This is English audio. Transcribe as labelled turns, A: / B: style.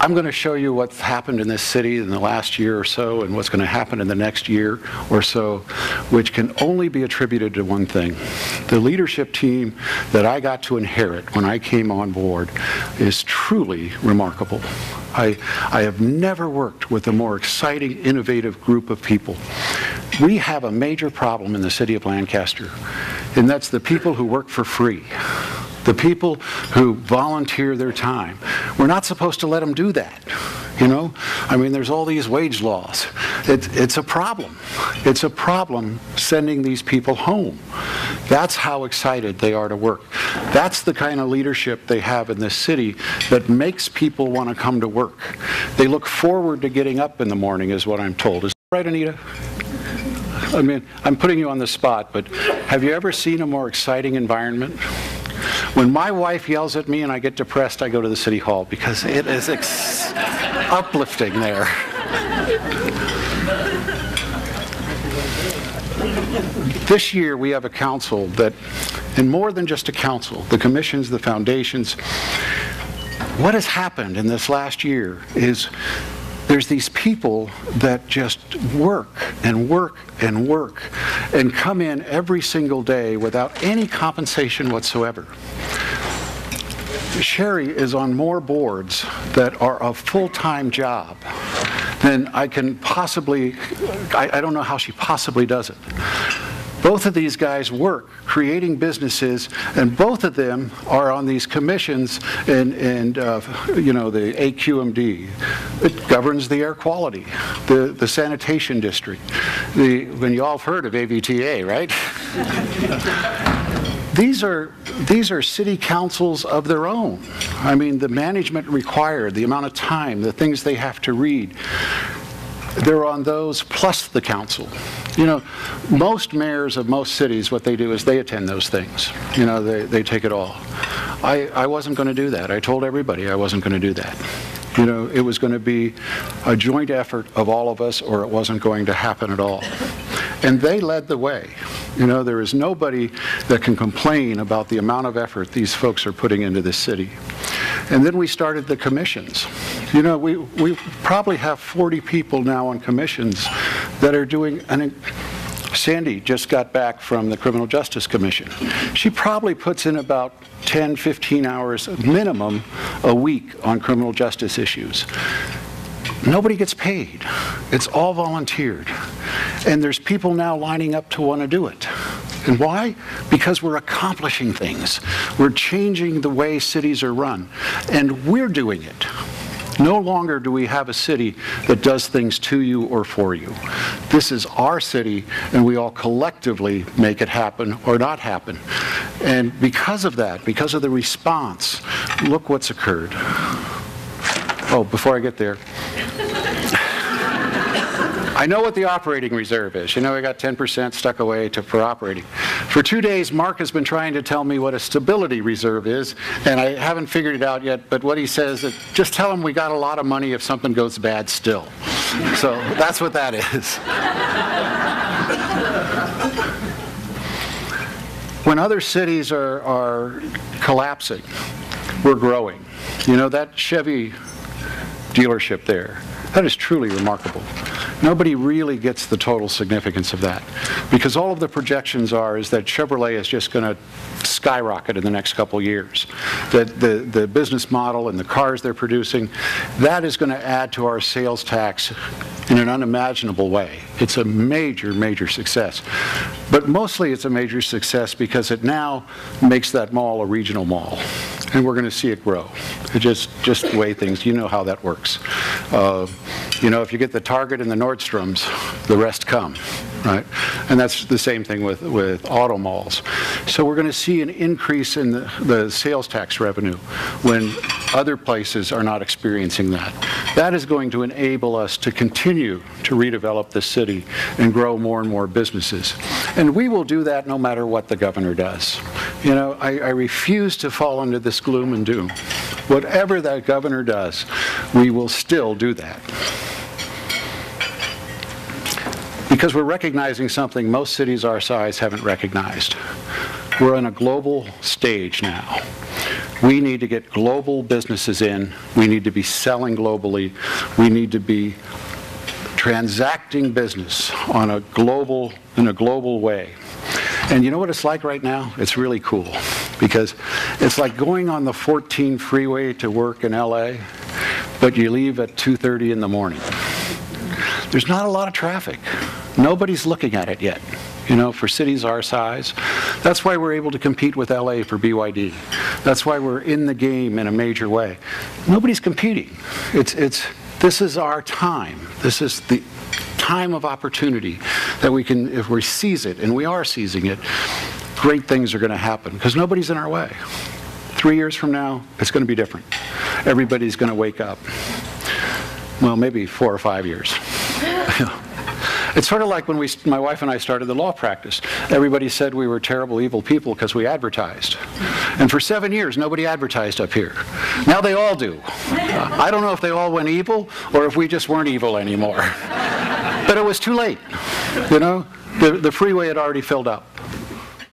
A: I'm going to show you what's happened in this city in the last year or so and what's going to happen in the next year or so, which can only be attributed to one thing. The leadership team that I got to inherit when I came on board is truly remarkable. I have never worked with a more exciting, innovative group of people. We have a major problem in the city of Lancaster, and that's the people who work for free. The people who volunteer their time. We're not supposed to let them do that, you know? I mean, there's all these wage laws. It's a problem. It's a problem sending these people home. That's how excited they are to work. That's the kind of leadership they have in this city that makes people want to come to work. They look forward to getting up in the morning, is what I'm told. Is that right, Anita? I mean, I'm putting you on the spot, but have you ever seen a more exciting environment? When my wife yells at me and I get depressed, I go to the city hall because it is uplifting there. This year we have a council that, and more than just a council, the commissions, the foundations, what has happened in this last year is there's these people that just work and work and work and come in every single day without any compensation whatsoever. Sherry is on more boards that are a full-time job than I can possibly, I don't know how she possibly does it. Both of these guys work creating businesses, and both of them are on these commissions and you know, the AQMD. It governs the air quality, the sanitation district. When you all have heard of AVTA, right? These are city councils of their own. I mean, the management required, the amount of time, the things they have to read. They're on those plus the council. You know, most mayors of most cities, what they do is they attend those things. You know, they take it all. I wasn't going to do that. I told everybody I wasn't going to do that. You know, it was going to be a joint effort of all of us, or it wasn't going to happen at all. And they led the way. You know, there is nobody that can complain about the amount of effort these folks are putting into this city. And then we started the commissions. You know, we probably have 40 people now on commissions that are doing Sandy just got back from the Criminal Justice Commission. She probably puts in about 10, 15 hours minimum a week on criminal justice issues. Nobody gets paid. It's all volunteered. And there's people now lining up to want to do it. And why? Because we're accomplishing things. We're changing the way cities are run. And we're doing it. No longer do we have a city that does things to you or for you. This is our city, and we all collectively make it happen or not happen. And because of that, because of the response, look what's occurred. Oh, before I get there, I know what the operating reserve is. You know, we got 10% stuck away for operating. For 2 days, Mark has been trying to tell me what a stability reserve is, and I haven't figured it out yet, but what he says is, just tell him we got a lot of money if something goes bad still. So that's what that is. When other cities are collapsing, we're growing. You know, that Chevy dealership there, that is truly remarkable. Nobody really gets the total significance of that, because all of the projections is that Chevrolet is just going to skyrocket in the next couple years. That the business model and the cars they're producing, that is going to add to our sales tax in an unimaginable way. It's a major, major success. But mostly it's a major success because it now makes that mall a regional mall. And we're going to see it grow. It just the way things, you know how that works. You know, if you get the Target and the Nordstroms, the rest come, right? And that's the same thing with auto malls. So we're going to see an increase in the sales tax revenue when other places are not experiencing that. That is going to enable us to continue to redevelop the city and grow more and more businesses. And we will do that no matter what the governor does. You know, I refuse to fall into this gloom and doom. Whatever that governor does, we will still do that. Because we're recognizing something most cities our size haven't recognized. We're on a global stage now. We need to get global businesses in. We need to be selling globally. We need to be transacting business in a global way. And you know what it's like right now? It's really cool, because it's like going on the 14 freeway to work in LA, but you leave at 2:30 in the morning. There's not a lot of traffic. Nobody's looking at it yet, for cities our size. That's why we're able to compete with LA for BYD. That's why we're in the game in a major way. Nobody's competing. This is our time. This is the time of opportunity that we can, if we seize it, and we are seizing it, great things are going to happen, because nobody's in our way. 3 years from now, it's going to be different. Everybody's going to wake up. Well, maybe 4 or 5 years. It's sort of like when my wife and I started the law practice. Everybody said we were terrible, evil people because we advertised. And for 7 years, nobody advertised up here. Now they all do. I don't know if they all went evil or if we just weren't evil anymore. But it was too late. The freeway had already filled up.